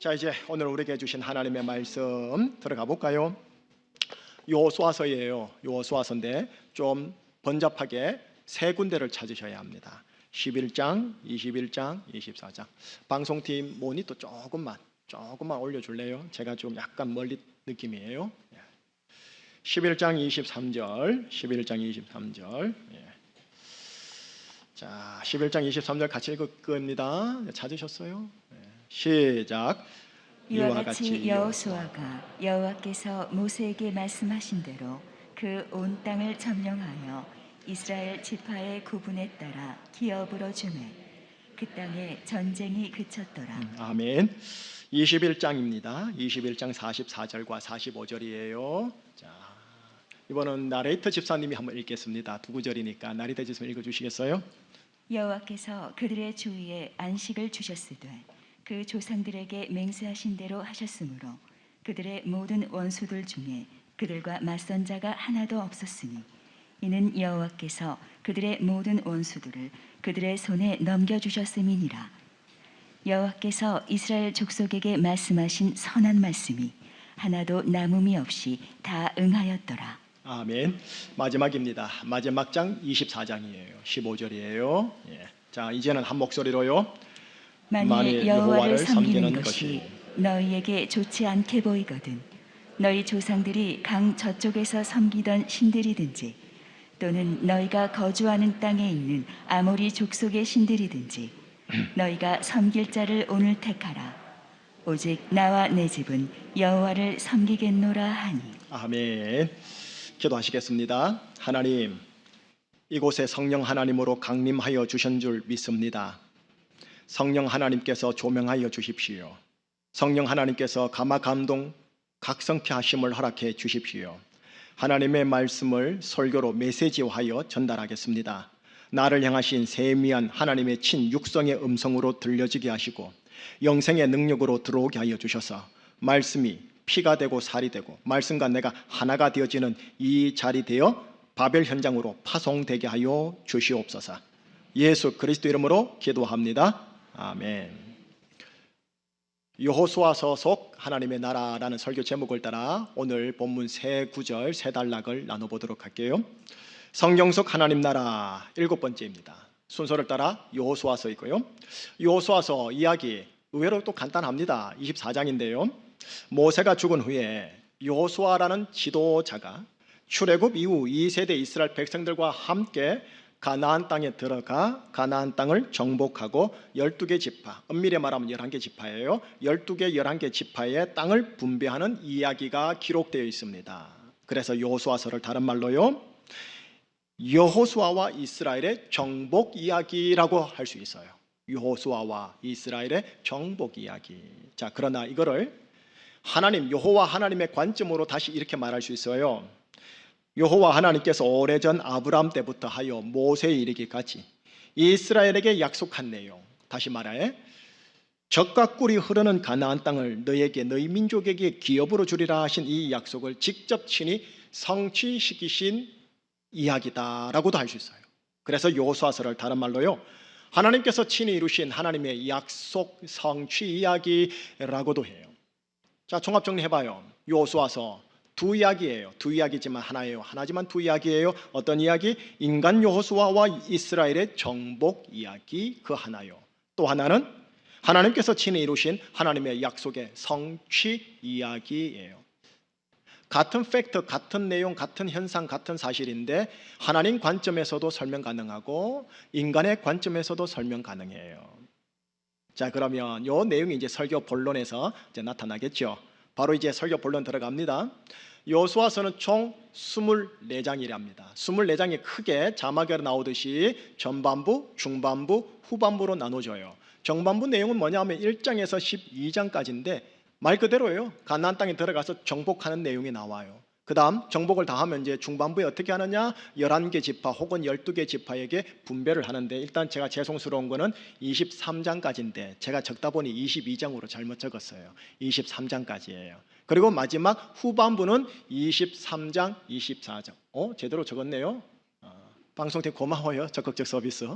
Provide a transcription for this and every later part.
자, 이제 오늘 우리에게 주신 하나님의 말씀 들어가 볼까요? 여호수아서예요. 여호수아서인데 좀 번잡하게 세 군데를 찾으셔야 합니다. 11장, 21장, 24장. 방송팀 모니터 조금만 올려줄래요? 제가 좀 약간 멀리 느낌이에요. 11장 23절, 11장 23절. 자, 11장 23절 같이 읽을 겁니다. 찾으셨어요? 시작. 이와 같이 여호수아가 여호와께서 모세에게 말씀하신 대로 그 온 땅을 점령하여 이스라엘 지파의 구분에 따라 기업으로 주매 그 땅에 전쟁이 그쳤더라. 아멘. 21장입니다. 21장 44절과 45절이에요. 자, 이번은 나레이터 집사님이 한번 읽겠습니다. 두 구절이니까 나레이터 집사님 읽어주시겠어요? 여호와께서 그들의 주위에 안식을 주셨으되 그 조상들에게 맹세하신 대로 하셨으므로 그들의 모든 원수들 중에 그들과 맞선 자가 하나도 없었으니 이는 여호와께서 그들의 모든 원수들을 그들의 손에 넘겨주셨음이니라. 여호와께서 이스라엘 족속에게 말씀하신 선한 말씀이 하나도 남음이 없이 다 응하였더라. 아멘. 마지막입니다. 마지막 장 24장이에요. 15절이에요. 자, 이제는 한 목소리로요. 만일 여호와를 섬기는 것이 너희에게 좋지 않게 보이거든 너희 조상들이 강 저쪽에서 섬기던 신들이든지 또는 너희가 거주하는 땅에 있는 아모리 족속의 신들이든지 너희가 섬길 자를 오늘 택하라. 오직 나와 내 집은 여호와를 섬기겠노라 하니. 아멘. 기도하시겠습니다. 하나님, 이곳에 성령 하나님으로 강림하여 주신 줄 믿습니다. 성령 하나님께서 조명하여 주십시오. 성령 하나님께서 감화 감동 각성케 하심을 허락해 주십시오. 하나님의 말씀을 설교로 메시지화하여 전달하겠습니다. 나를 향하신 세미한 하나님의 친육성의 음성으로 들려지게 하시고 영생의 능력으로 들어오게 하여 주셔서 말씀이 피가 되고 살이 되고 말씀과 내가 하나가 되어지는 이 자리 되어 바벨 현장으로 파송되게 하여 주시옵소서. 예수 그리스도 이름으로 기도합니다. 아멘. 여호수아서 속 하나님의 나라라는 설교 제목을 따라 오늘 본문 세 구절 세 단락을 나눠보도록 할게요. 성경 속 하나님 나라 7번째입니다. 순서를 따라 여호수아서이고요. 여호수아서 이야기 의외로 또 간단합니다. 24장인데요. 모세가 죽은 후에 여호수아라는 지도자가 출애굽 이후 2세대 이스라엘 백성들과 함께 가나안 땅에 들어가 가나안 땅을 정복하고 12개 지파, 엄밀히 말하면 11개 지파예요. 12개, 11개 지파의 땅을 분배하는 이야기가 기록되어 있습니다. 그래서 여호수아서를 다른 말로요, 여호수아와 이스라엘의 정복 이야기라고 할 수 있어요. 여호수아와 이스라엘의 정복 이야기. 자, 그러나 이거를 하나님, 여호와 하나님의 관점으로 다시 이렇게 말할 수 있어요. 여호와 하나님께서 오래전 아브라함 때부터 하여 모세에 이르기까지 이스라엘에게 약속한 내용, 다시 말해 젖과 꿀이 흐르는 가나안 땅을 너에게 너희 민족에게 기업으로 주리라 하신 이 약속을 직접 친히 성취시키신 이야기다라고도 할 수 있어요. 그래서 여호수아서를 다른 말로요, 하나님께서 친히 이루신 하나님의 약속 성취 이야기라고도 해요. 자, 종합 정리해봐요. 여호수아서 두 이야기예요. 두 이야기지만 하나예요. 하나지만 두 이야기예요. 어떤 이야기? 인간 여호수아와 이스라엘의 정복 이야기 그 하나요. 또 하나는 하나님께서 친히 이루신 하나님의 약속의 성취 이야기예요. 같은 팩트, 같은 내용, 같은 현상, 같은 사실인데 하나님 관점에서도 설명 가능하고 인간의 관점에서도 설명 가능해요. 자, 그러면 이 내용이 이제 설교 본론에서 이제 나타나겠죠. 바로 이제 설교 본론 들어갑니다. 여호수아서는 총 24장이랍니다. 24장이 크게 자막으로 나오듯이 전반부, 중반부, 후반부로 나눠져요. 정반부 내용은 뭐냐면 1장에서 12장까지인데 말 그대로예요. 가나안 땅에 들어가서 정복하는 내용이 나와요. 그 다음 정복을 다 하면 이제 중반부에 어떻게 하느냐, 11개 지파 혹은 12개 지파에게 분배를 하는데, 일단 제가 죄송스러운 거는 23장까지인데 제가 적다 보니 22장으로 잘못 적었어요. 23장까지예요. 그리고 마지막 후반부는 23장, 24장. 제대로 적었네요. 방송팀 고마워요. 적극적 서비스.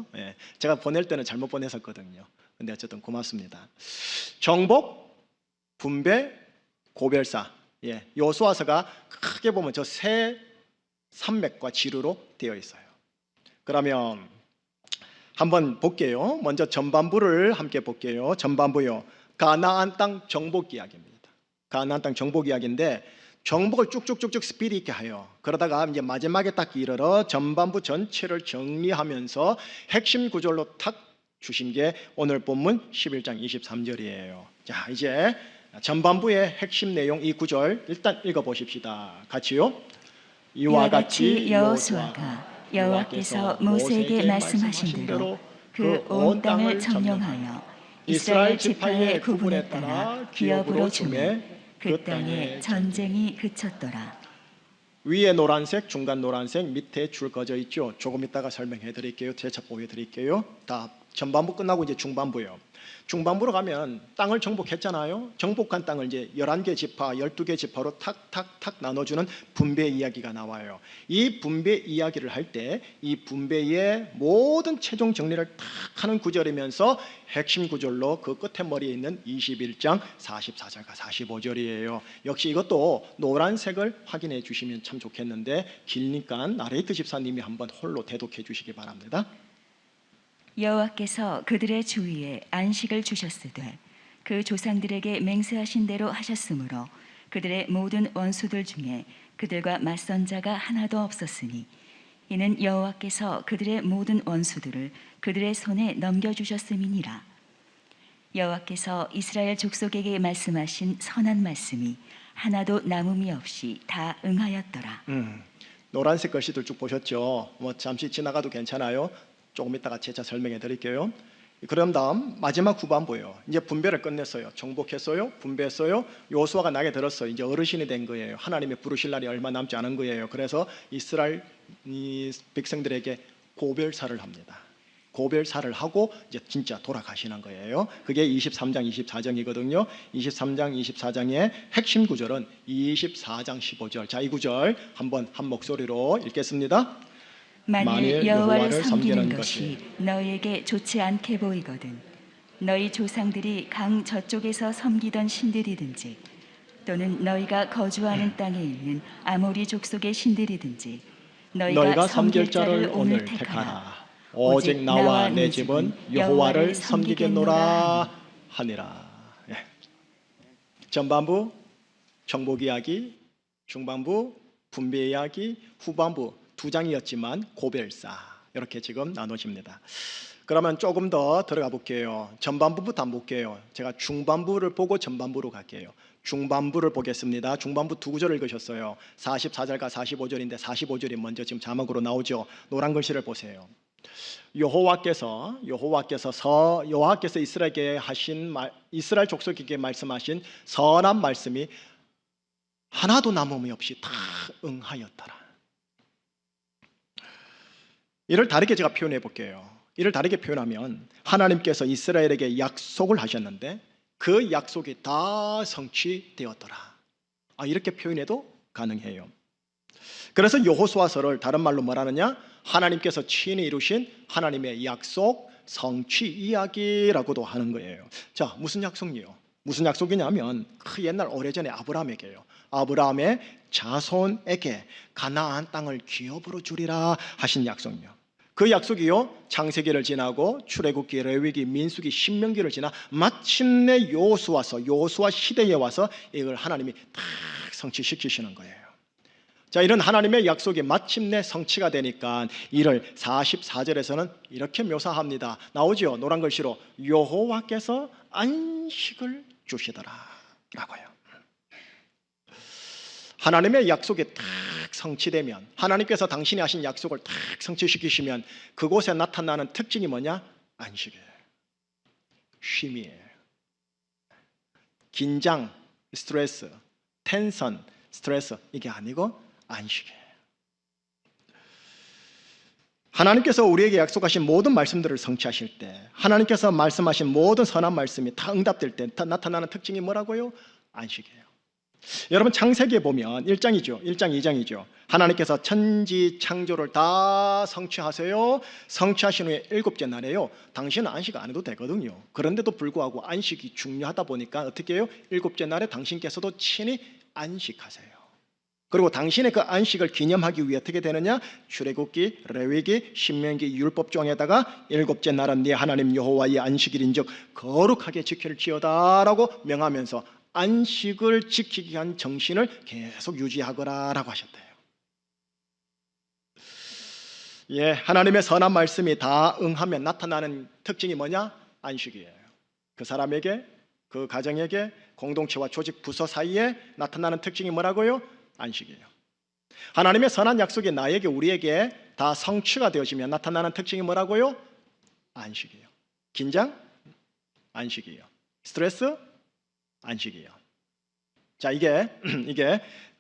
제가 보낼 때는 잘못 보냈었거든요. 근데 어쨌든 고맙습니다. 정복, 분배, 고별사. 예, 여호수아서가 크게 보면 저 세 산맥과 지루로 되어 있어요. 그러면 한번 볼게요. 먼저 전반부를 함께 볼게요. 전반부요. 가나안 땅 정복 이야기입니다. 가나안 땅 정복 이야기인데 정복을 쭉쭉쭉쭉 스피드 있게 해요. 그러다가 이제 마지막에 딱 이르러 전반부 전체를 정리하면서 핵심 구절로 탁 주신 게 오늘 본문 11장 23절이에요. 자, 이제 전반부의 핵심 내용 이 구절 일단 읽어 보십시다. 같이요. 이와 같이 여호수아가 여호와께서 모세에게 말씀하신 대로 그 온 땅을 점령하여 이스라엘 지파의 구분에 따라 기업으로 주매 그 땅에 전쟁이 그쳤더라. 위에 노란색, 중간 노란색, 밑에 줄 그어져 있죠. 조금 이따가 설명해 드릴게요. 대차 보여드릴게요. 다 전반부 끝나고 이제 중반부요. 중반부로 가면 땅을 정복했잖아요. 정복한 땅을 이제 11개 지파, 12개 지파로 탁탁탁 나눠주는 분배 이야기가 나와요. 이 분배 이야기를 할 때 이 분배의 모든 최종 정리를 탁 하는 구절이면서 핵심 구절로 그 끝에 머리에 있는 21장 44절과 45절이에요. 역시 이것도 노란색을 확인해 주시면 참 좋겠는데 길니까 나레이트 집사님이 한번 홀로 대독해 주시기 바랍니다. 여호와께서 그들의 주위에 안식을 주셨으되 그 조상들에게 맹세하신 대로 하셨으므로 그들의 모든 원수들 중에 그들과 맞선 자가 하나도 없었으니 이는 여호와께서 그들의 모든 원수들을 그들의 손에 넘겨주셨음이니라. 여호와께서 이스라엘 족속에게 말씀하신 선한 말씀이 하나도 남음이 없이 다 응하였더라. 노란색 글씨들 쭉 보셨죠? 뭐 잠시 지나가도 괜찮아요. 조금 이따가 재차 설명해 드릴게요. 그런 다음 마지막 후반부예요. 이제 분배를 끝냈어요. 정복했어요. 분배했어요. 여호수아가 나게 들었어요. 이제 어르신이 된 거예요. 하나님의 부르실 날이 얼마 남지 않은 거예요. 그래서 이스라엘 백성들에게 고별사를 합니다. 고별사를 하고 이제 진짜 돌아가시는 거예요. 그게 23장 24장이거든요. 23장 24장의 핵심 구절은 24장 15절. 자, 이 구절 한번 한 목소리로 읽겠습니다. 만일 여호와를 섬기는 것이 너희에게 좋지 않게 보이거든 너희 조상들이 강 저쪽에서 섬기던 신들이든지 또는 너희가 거주하는 땅에 있는 아모리 족속의 신들이든지 너희가 섬길 자를 오늘 택하라. 오직 나와 내 집은 여호와를 섬기겠노라 하니라. 예. 전반부 정복 이야기, 중반부 분배 이야기, 후반부 두 장이었지만 고별사 이렇게 지금 나눠집니다. 그러면 조금 더 들어가 볼게요. 전반부부터 한번 볼게요. 제가 중반부를 보고 전반부로 갈게요. 중반부를 보겠습니다. 중반부 두 구절을 읽으셨어요. 44절과 45절인데 45절이 먼저 지금 자막으로 나오죠. 노란 글씨를 보세요. 여호와께서 이스라엘에게 하신 이스라엘 족속에게 말씀하신 선한 말씀이 하나도 남음이 없이 다 응하였더라. 이를 다르게 제가 표현해 볼게요. 이를 다르게 표현하면 하나님께서 이스라엘에게 약속을 하셨는데 그 약속이 다 성취되었더라. 이렇게 표현해도 가능해요. 그래서 여호수아서를 다른 말로 뭐라느냐? 하나님께서 친히 이루신 하나님의 약속 성취 이야기라고도 하는 거예요. 자, 무슨 약속이요? 무슨 약속이냐면 그 옛날 오래전에 아브라함에게요. 아브라함의 자손에게 가나안 땅을 기업으로 주리라 하신 약속이요. 그 약속이요, 창세기를 지나고 출애굽기, 레위기, 민수기, 신명기를 지나 마침내 여호수아 시대에 와서 이걸 하나님이 다 성취시키시는 거예요. 자, 이런 하나님의 약속이 마침내 성취가 되니까 이를 44절에서는 이렇게 묘사합니다. 나오죠, 노란 글씨로 여호와께서 안식을 주시더라 라고요. 하나님의 약속이 딱 성취되면, 하나님께서 당신이 하신 약속을 딱 성취시키시면 그곳에 나타나는 특징이 뭐냐? 안식이에요. 쉼이에요. 긴장, 스트레스, 텐션, 스트레스, 이게 아니고 안식이에요. 하나님께서 우리에게 약속하신 모든 말씀들을 성취하실 때, 하나님께서 말씀하신 모든 선한 말씀이 다 응답될 때 나타나는 특징이 뭐라고요? 안식이에요. 여러분 창세기에 보면 1장이죠. 1장 2장이죠. 하나님께서 천지 창조를 다 성취하세요. 성취하신 후에 일곱째 날에요. 당신은 안식 안 해도 되거든요. 그런데도 불구하고 안식이 중요하다 보니까 어떻게 해요? 일곱째 날에 당신께서도 친히 안식하세요. 그리고 당신의 그 안식을 기념하기 위해 어떻게 되느냐? 출애굽기, 레위기, 신명기, 율법조항에다가 일곱째 날은 네 하나님 여호와의 안식일인즉 거룩하게 지킬지어다라고 명하면서 안식을 지키기 위한 정신을 계속 유지하거라라고 하셨대요. 예, 하나님의 선한 말씀이 다 응하면 나타나는 특징이 뭐냐? 안식이에요. 그 사람에게, 그 가정에게, 공동체와 조직, 부서 사이에 나타나는 특징이 뭐라고요? 안식이에요. 하나님의 선한 약속이 나에게, 우리에게 다 성취가 되어지면 나타나는 특징이 뭐라고요? 안식이에요. 긴장? 안식이에요. 스트레스? 안식이에요. 자, 이게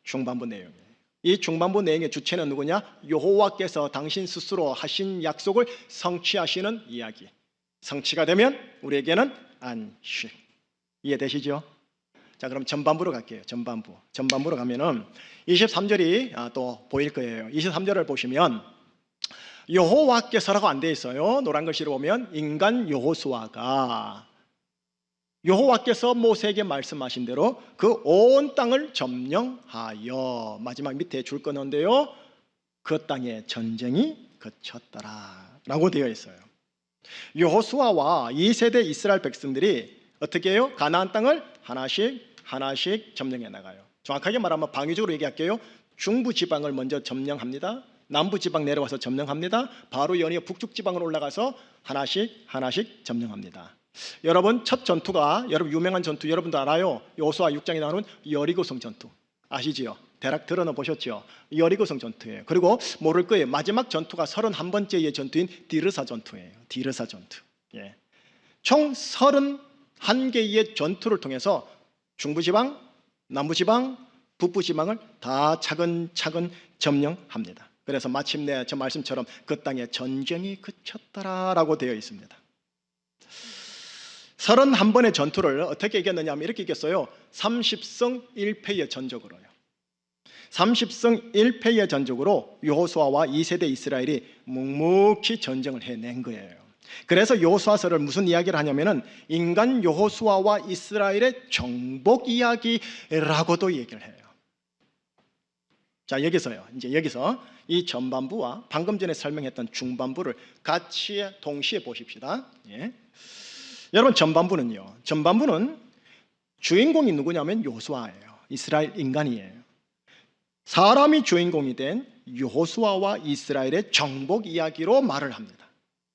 중반부 내용이에요. 이 중반부 내용의 주체는 누구냐? 여호와께서 당신 스스로 하신 약속을 성취하시는 이야기. 성취가 되면 우리에게는 안식. 이해되시죠? 자, 그럼 전반부로 갈게요. 전반부로 가면은 23절이 또 보일 거예요. 23절을 보시면 여호와께서라고 안 돼 있어요. 노란 글씨로 보면 인간 여호수아가 여호와께서 모세에게 말씀하신 대로 그 온 땅을 점령하여, 마지막 밑에 줄 거는데요, 그 땅에 전쟁이 그쳤더라 라고 되어 있어요. 여호수아와 2세대 이스라엘 백성들이 어떻게 해요? 가나안 땅을 하나씩 점령해 나가요. 정확하게 말하면 방위적으로 얘기할게요. 중부 지방을 먼저 점령합니다. 남부 지방 내려와서 점령합니다. 바로 연이어 북쪽 지방으로 올라가서 하나씩 점령합니다. 여러분, 첫 전투가, 여러분 유명한 전투 여러분도 알아요. 여호수아 6장에 나오는 여리고성 전투 아시지요? 대략 들어는 보셨죠? 여리고성 전투예요. 그리고 모를 거예요. 마지막 전투가 31번째의 전투인 디르사 전투예요. 디르사 전투. 예. 총 31개의 전투를 통해서 중부지방, 남부지방, 북부지방을 다 차근차근 점령합니다. 그래서 마침내 저 말씀처럼 그 땅에 전쟁이 그쳤더라라고 되어 있습니다. 31번의 전투를 어떻게 이겼느냐 하면 이렇게 이겼어요. 30승 1패의 전적으로요. 30승 1패의 전적으로 여호수아와 2세대 이스라엘이 묵묵히 전쟁을 해낸 거예요. 그래서 여호수아서를 무슨 이야기를 하냐면은 인간 여호수아와 이스라엘의 정복 이야기라고도 얘기를 해요. 자, 여기서요. 이제 여기서 이 전반부와 방금 전에 설명했던 중반부를 같이 동시에 보십시다. 예. 여러분, 전반부는 주인공이 누구냐면 여호수아예요. 이스라엘 인간이에요. 사람이 주인공이 된 여호수아와 이스라엘의 정복 이야기로 말을 합니다.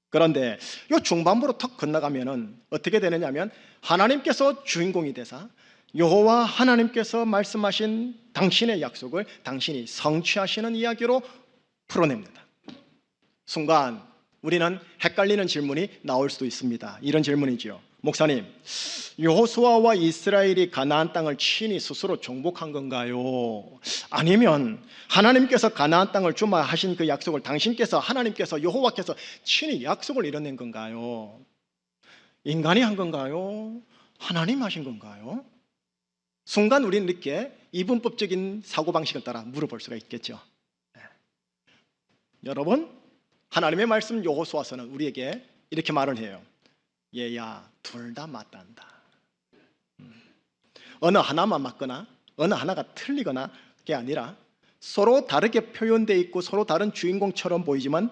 그런데 이 중반부로 턱 건너가면은 어떻게 되느냐면 하나님께서 주인공이 되사 여호와 하나님께서 말씀하신 당신의 약속을 당신이 성취하시는 이야기로 풀어냅니다. 순간 우리는 헷갈리는 질문이 나올 수도 있습니다. 이런 질문이죠. 목사님, 여호수아와 이스라엘이 가나안 땅을 친히 스스로 정복한 건가요? 아니면 하나님께서 가나안 땅을 주마 하신 그 약속을 당신께서, 하나님께서, 여호와께서 친히 약속을 이뤄낸 건가요? 인간이 한 건가요? 하나님 하신 건가요? 순간 우리는 이렇게 이분법적인 사고방식을 따라 물어볼 수가 있겠죠. 여러분, 하나님의 말씀 여호수아서는 우리에게 이렇게 말을 해요. 얘야, 둘 다 맞단다. 어느 하나만 맞거나 어느 하나가 틀리거나 그게 아니라 서로 다르게 표현되어 있고 서로 다른 주인공처럼 보이지만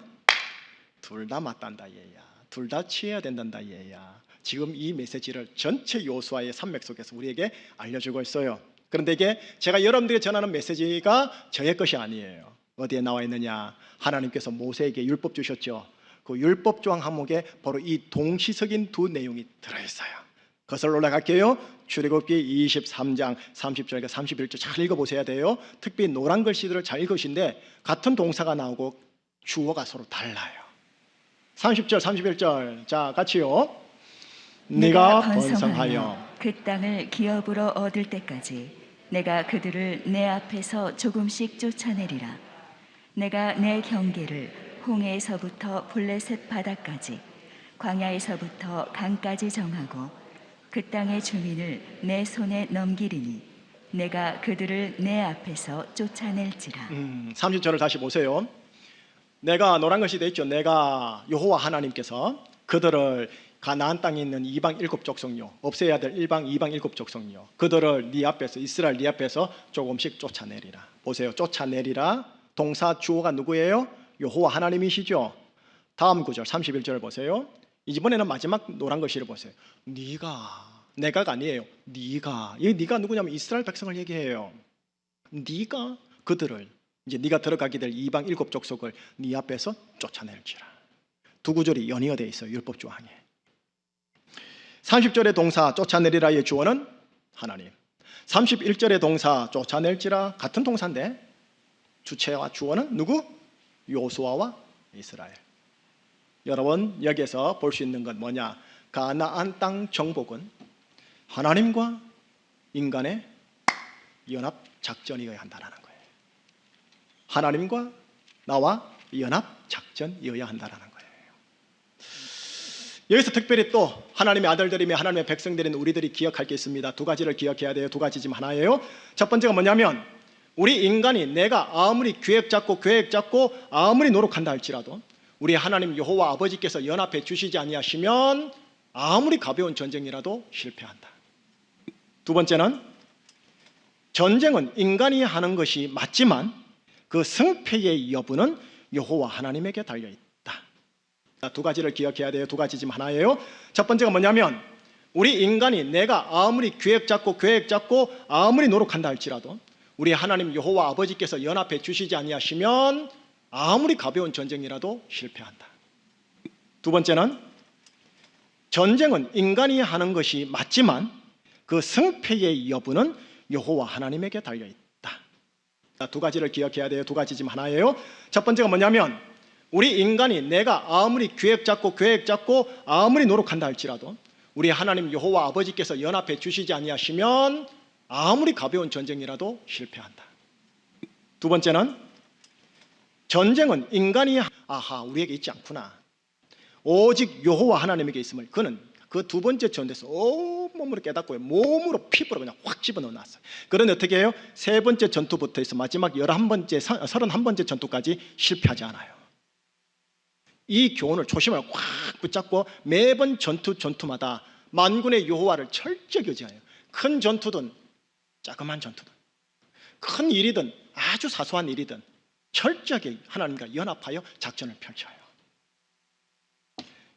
둘 다 맞단다 얘야. 둘 다 취해야 된단다 얘야. 지금 이 메시지를 전체 여호수아의 산맥 속에서 우리에게 알려주고 있어요. 그런데 이게 제가 여러분들에게 전하는 메시지가 저의 것이 아니에요. 어디에 나와 있느냐? 하나님께서 모세에게 율법 주셨죠. 그 율법 조항 항목에 바로 이 동시적인 두 내용이 들어있어요. 그것을 올라갈게요. 출애굽기 23장 30절과 31절 잘 읽어보셔야 돼요. 특히 노란 글씨들을 잘 읽으신데 같은 동사가 나오고 주어가 서로 달라요. 30절 31절 자 같이요. 네가 번성하여 그 땅을 기업으로 얻을 때까지 내가 그들을 내 앞에서 조금씩 쫓아내리라. 내가 내 경계를 홍해에서부터 블레셋 바다까지 광야에서부터 강까지 정하고 그 땅의 주민을 내 손에 넘기리니 내가 그들을 내 앞에서 쫓아낼지라. 30절을 다시 보세요. 내가 노란 것이 돼 있죠. 내가 여호와 하나님께서 그들을 가나안 땅에 있는 이방 일곱 족속요, 없애야 될 일방 이방 일곱 족속요, 그들을 네 앞에서, 이스라엘 네 앞에서 조금씩 쫓아내리라. 보세요. 쫓아내리라. 동사 주어가 누구예요? 여호와 하나님이시죠. 다음 구절 31절을 보세요. 이번에는 마지막 노란 글씨를 보세요. 내가가 아니에요. 네가. 이 네가 누구냐면 이스라엘 백성을 얘기해요. 네가 그들을, 이제 네가 들어가게 될 이방 일곱 족속을 네 앞에서 쫓아낼지라. 두 구절이 연이어져 있어요. 율법 조항에. 30절의 동사 쫓아내리라의 주어는 하나님, 31절의 동사 쫓아낼지라 같은 동사인데 주체와 주어는 누구? 요수아와 이스라엘. 여러분, 여기에서 볼 수 있는 건 뭐냐? 가나안 땅 정복은 하나님과 인간의 연합 작전이어야 한다는 거예요. 하나님과 나와 연합 작전이어야 한다는 거예요. 여기서 특별히 또 하나님의 아들들이며 하나님의 백성들인 우리들이 기억할 게 있습니다. 두 가지를 기억해야 돼요. 두 가지 지금 하나예요. 첫 번째가 뭐냐면, 우리 인간이 내가 아무리 계획 잡고 아무리 노력한다 할지라도 우리 하나님 여호와 아버지께서 연합해 주시지 아니하시면 아무리 가벼운 전쟁이라도 실패한다. 두 번째는, 전쟁은 인간이 하는 것이 맞지만 그 승패의 여부는 여호와 하나님에게 달려있다. 두 가지를 기억해야 돼요. 두 가지 지금 하나예요. 첫 번째가 뭐냐면, 우리 인간이 내가 아무리 계획 잡고 아무리 노력한다 할지라도 우리 하나님 여호와 아버지께서 연합해 주시지 아니하시면 아무리 가벼운 전쟁이라도 실패한다. 두 번째는, 전쟁은 인간이 하는 것이 맞지만 그 승패의 여부는 여호와 하나님에게 달려있다. 두 가지를 기억해야 돼요. 두 가지 지금 하나예요. 첫 번째가 뭐냐면, 우리 인간이 내가 아무리 계획 잡고 아무리 노력한다 할지라도 우리 하나님 여호와 아버지께서 연합해 주시지 아니하시면 아무리 가벼운 전쟁이라도 실패한다. 두 번째는, 전쟁은 인간이 우리에게 있지 않구나, 오직 여호와 하나님에게 있음을 그는 그 두 번째 전투에서 온몸으로 깨닫고 몸으로 피부로 그냥 확 집어넣어 놨어요. 그런데 어떻게 해요? 세 번째 전투부터 해서 마지막 31번째 전투까지 실패하지 않아요. 이 교훈을 초심을 확 붙잡고 매번 전투마다 만군의 여호와를 철저히 의지해요. 큰 전투든 자그마한 전투든, 큰 일이든 아주 사소한 일이든 철저하게 하나님과 연합하여 작전을 펼쳐요.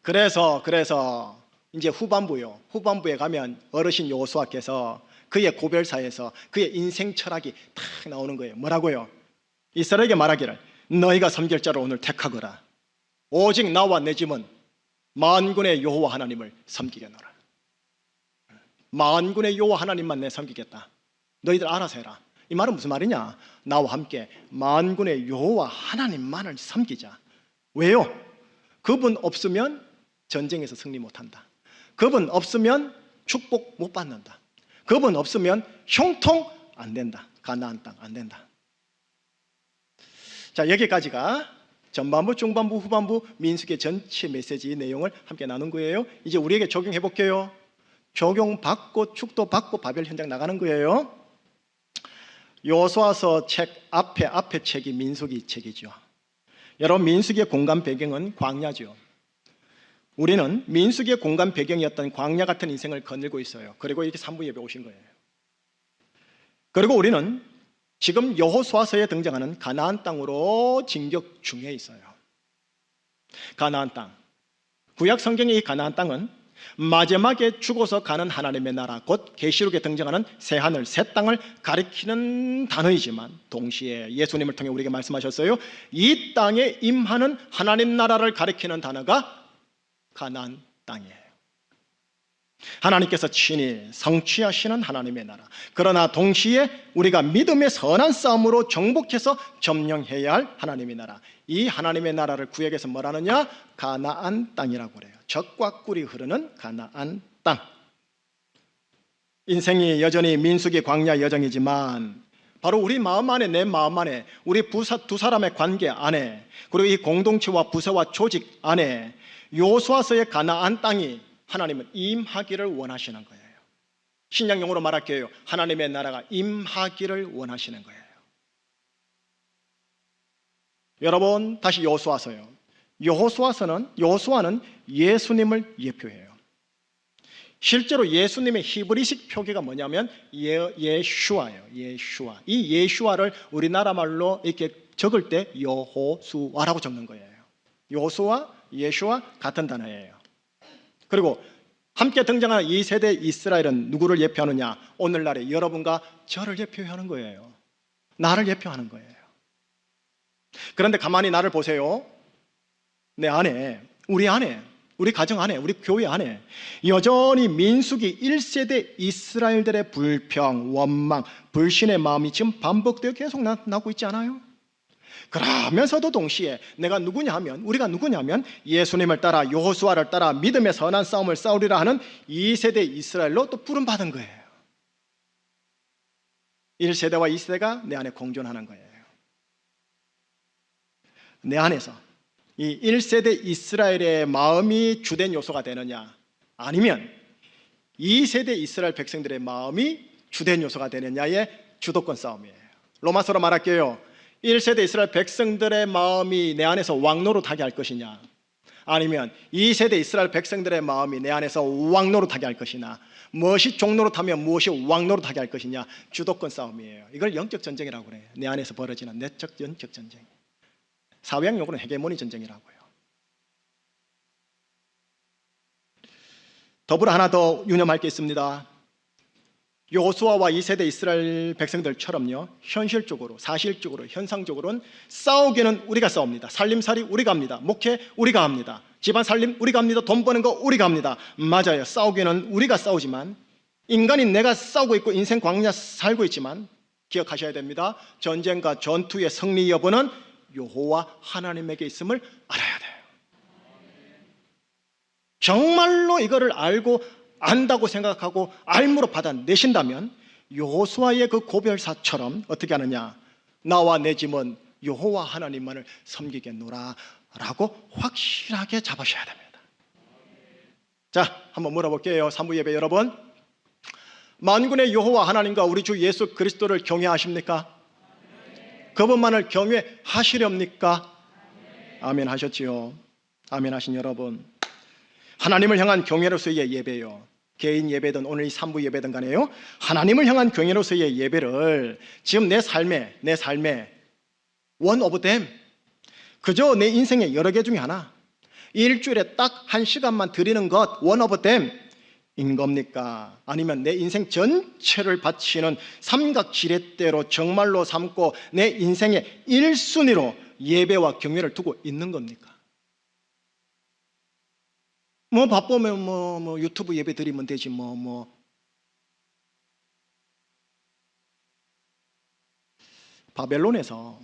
그래서 이제 후반부에 가면 어르신 여호수아께서 그의 고별사에서 그의 인생 철학이 탁 나오는 거예요. 뭐라고요? 이스라엘에게 말하기를, 너희가 섬길 자를 오늘 택하거라. 오직 나와 내 집은 만군의 여호와 하나님을 섬기겠노라. 만군의 여호와 하나님만 내 섬기겠다. 너희들 알아서 해라. 이 말은 무슨 말이냐? 나와 함께 만군의 여호와 하나님만을 섬기자. 왜요? 그분 없으면 전쟁에서 승리 못한다. 그분 없으면 축복 못 받는다. 그분 없으면 형통 안 된다. 가나안 땅 안 된다. 자, 여기까지가 전반부, 중반부, 후반부 민수기의 전체 메시지 내용을 함께 나눈 거예요. 이제 우리에게 적용해 볼게요. 적용받고 축도받고 바벨 현장 나가는 거예요. 여호수아서 책 앞에 책이 민수기 책이죠. 여러분, 민수기의 공간 배경은 광야죠. 우리는 민수기의 공간 배경이었던 광야 같은 인생을 거닐고 있어요. 그리고 이렇게 3부 예배 오신 거예요. 그리고 우리는 지금 여호수아서에 등장하는 가나안 땅으로 진격 중에 있어요. 가나안 땅, 구약 성경의 이 가나안 땅은 마지막에 죽어서 가는 하나님의 나라, 곧 계시록에 등장하는 새하늘 새 땅을 가리키는 단어이지만 동시에 예수님을 통해 우리에게 말씀하셨어요. 이 땅에 임하는 하나님 나라를 가리키는 단어가 가나안 땅이에요. 하나님께서 친히 성취하시는 하나님의 나라. 그러나 동시에 우리가 믿음의 선한 싸움으로 정복해서 점령해야 할 하나님의 나라. 이 하나님의 나라를 구약에서 뭐라느냐? 가나안 땅이라고 그래요. 젖과 꿀이 흐르는 가나안 땅. 인생이 여전히 민수기 광야 여정이지만 바로 우리 마음 안에, 내 마음 안에, 우리 두 사람의 관계 안에, 그리고 이 공동체와 부서와 조직 안에 여호수아서의 가나안 땅이 하나님은 임하기를 원하시는 거예요. 신약용어로 말할게요. 하나님의 나라가 임하기를 원하시는 거예요. 여러분, 다시 여호수아서요. 여호수아는 예수님을 예표해요. 실제로 예수님의 히브리식 표기가 뭐냐면 예슈아예요. 예슈아. 이 예슈아를 우리나라 말로 이렇게 적을 때 여호수아라고 적는 거예요. 여호수아, 예슈아 같은 단어예요. 그리고 함께 등장하는 2세대 이스라엘은 누구를 예표하느냐? 오늘날의 여러분과 저를 예표하는 거예요. 나를 예표하는 거예요. 그런데 가만히 나를 보세요. 내 안에, 우리 가정 안에, 우리 교회 안에 여전히 민수기 1세대 이스라엘들의 불평, 원망, 불신의 마음이 지금 반복되어 계속 나고 있지 않아요? 그러면서도 동시에 우리가 누구냐면 예수님을 따라 여호수아를 따라 믿음의 선한 싸움을 싸우리라 하는 2세대 이스라엘로 또 부름받은 거예요. 1세대와 2세대가 내 안에 공존하는 거예요. 내 안에서 이 1세대 이스라엘의 마음이 주된 요소가 되느냐, 아니면 2세대 이스라엘 백성들의 마음이 주된 요소가 되느냐의 주도권 싸움이에요. 로마서로 말할게요. 1세대 이스라엘 백성들의 마음이 내 안에서 왕노릇하게 할 것이냐, 아니면 2세대 이스라엘 백성들의 마음이 내 안에서 왕노릇하게 할 것이냐, 무엇이 종노릇하며 무엇이 왕노릇하게 할 것이냐, 주도권 싸움이에요. 이걸 영적 전쟁이라고 그래요. 내 안에서 벌어지는 내적 영적 전쟁. 사회학 용어는 헤게모니 전쟁이라고요. 더불어 하나 더 유념할 게 있습니다. 여호수아와 2세대 이스라엘 백성들처럼요, 현실적으로, 사실적으로, 현상적으로는 싸우기는 우리가 싸웁니다. 살림살이 우리가 합니다. 목회 우리가 합니다. 집안 살림 우리가 합니다. 돈 버는 거 우리가 합니다. 맞아요. 싸우기는 우리가 싸우지만, 인간인 내가 싸우고 있고 인생 광야 살고 있지만 기억하셔야 됩니다. 전쟁과 전투의 승리 여부는 여호와 하나님에게 있음을 알아야 돼요. 정말로 이거를 알고 안다고 생각하고 알므로 받아내신다면 여호수아의 그 고별사처럼 어떻게 하느냐, 나와 내 집은 여호와 하나님만을 섬기겠노라 라고 확실하게 잡으셔야 됩니다. 자, 한번 물어볼게요. 3부 예배 여러분, 만군의 여호와 하나님과 우리 주 예수 그리스도를 경외하십니까? 그분만을 경외하시렵니까? 아멘 하셨지요. 아멘 하신 여러분, 하나님을 향한 경외로서의 예배요, 개인 예배든 오늘 이 3부 예배든 간에요, 하나님을 향한 경외로서의 예배를 지금 내 삶에 one of them, 그저 내 인생의 여러 개 중에 하나, 일주일에 딱 1시간만 드리는 것 one of them 인 겁니까? 아니면 내 인생 전체를 바치는 삼각지렛대로 정말로 삼고 내 인생의 1순위로 예배와 경외를 두고 있는 겁니까? 뭐 바쁘면 뭐 유튜브 예배 드리면 되지 바벨론에서